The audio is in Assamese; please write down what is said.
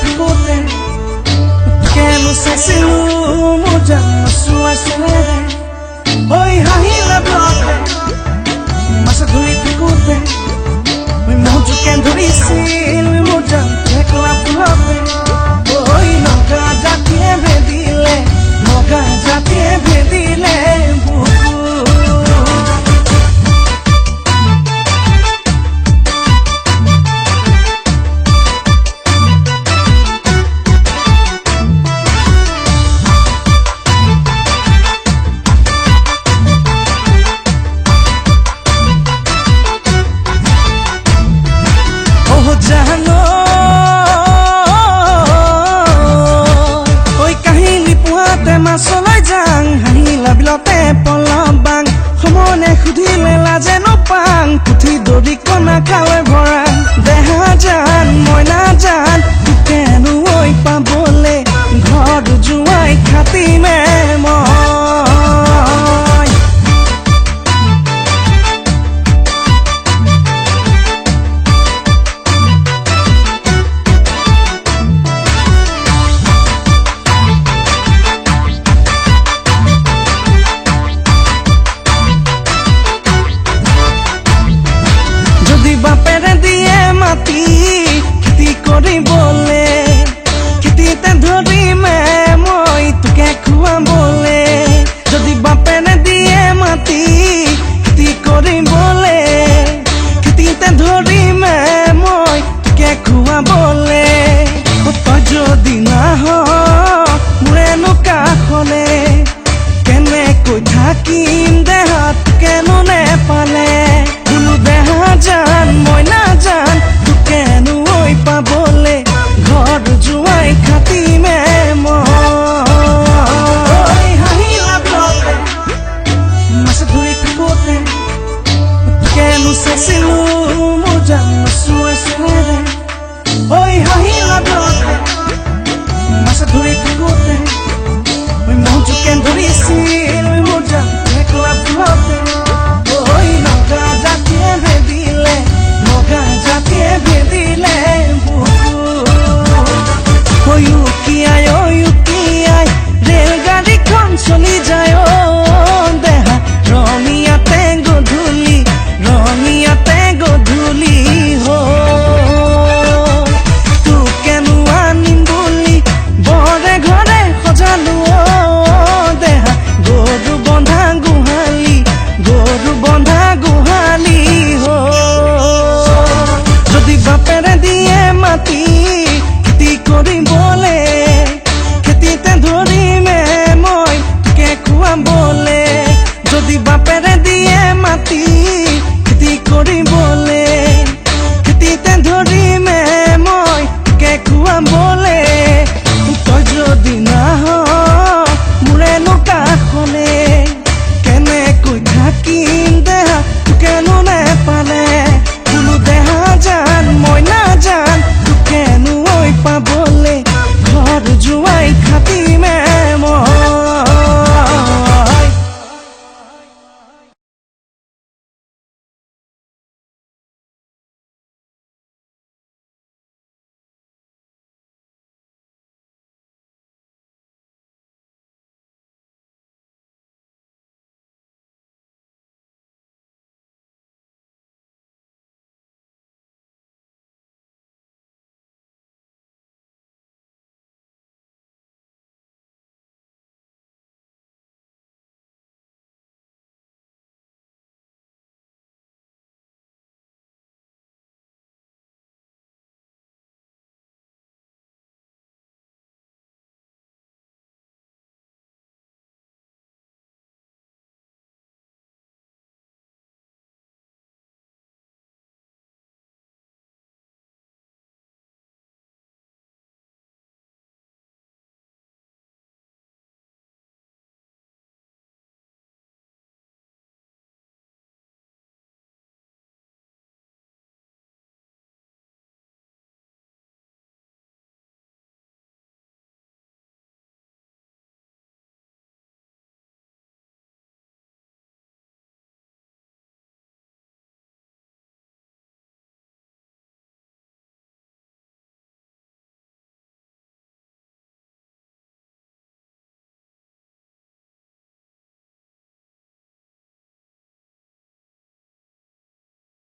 থাকোতে কেনো চাইছিলো মোৰ জন্ম চোৱাৰ চেনেৰে ঐ হাঁহিলা ব্লকে মাছ ধৰি থাকোতে মোৰ জোকে ধৰিছিল মোৰ জানটো একলা ফুলতে ঐ নগা জাতিয়ে ভেদিলে নগা জাতিয়ে ভেদিলে জানো ঐ কাহিনী পোৱাতে মাছলৈ যাং হাঁহিলা বিলতে পলাবাং সমনে সুধিলে লাজে নপাং পুঠি দৰি কণা খালে ভৰা দেহা জান মইনা জান কেনো ঐ পাবলে ঘৰ জোৱাই খাতিমে বাপেৰে দিয়ে মাটি খেতি কৰিবলে খেতিতে ধৰিমে মই তোকে খুৱাবলে যদি বাপেৰে দিয়ে মাটি খেতি কৰিবলে খেতিতে ধৰিমে মই তোকে খুৱাবলে তই যদি নাহ মোৰেনো কাষলে কেনেকৈ থাকিম দেহাত কেনো নেপালে দেহা জান মইনা জান কেনো ঐ পাবলে ঘৰ জোৱাই খাতিমে হাঁহিলা ব্লকে মাছ ধৰি থাকোতে কেনো চাইছিলো মোৰ জন্ম চোৱাৰ চেনেৰে ঐ হাঁহিলা ব্লকে মাছ ধৰি থাকোতে মোৰ জোকে ধৰিছিল মোৰ জানটো একলা ফুলতে ঐ নগা জাতিয়ে ভেদিলে নগা জাতিয়ে ভেদিলে উকিয়াই ৰেলগাড়ীখন চলি যায় দেহা ৰঙিয়াতে গধূলি তোক কেনো আনিম বুলি বৰে ঘৰে সজালো দেহা গৰু বন্ধা গোহালি যদি বাপেৰে দিয়ে মাটি খেতি কৰিবলে খেতিতে ধৰিমে মই তোকে খুৱাবলে যদি বাপেৰে দিয়ে মাটি খেতি কৰিবলে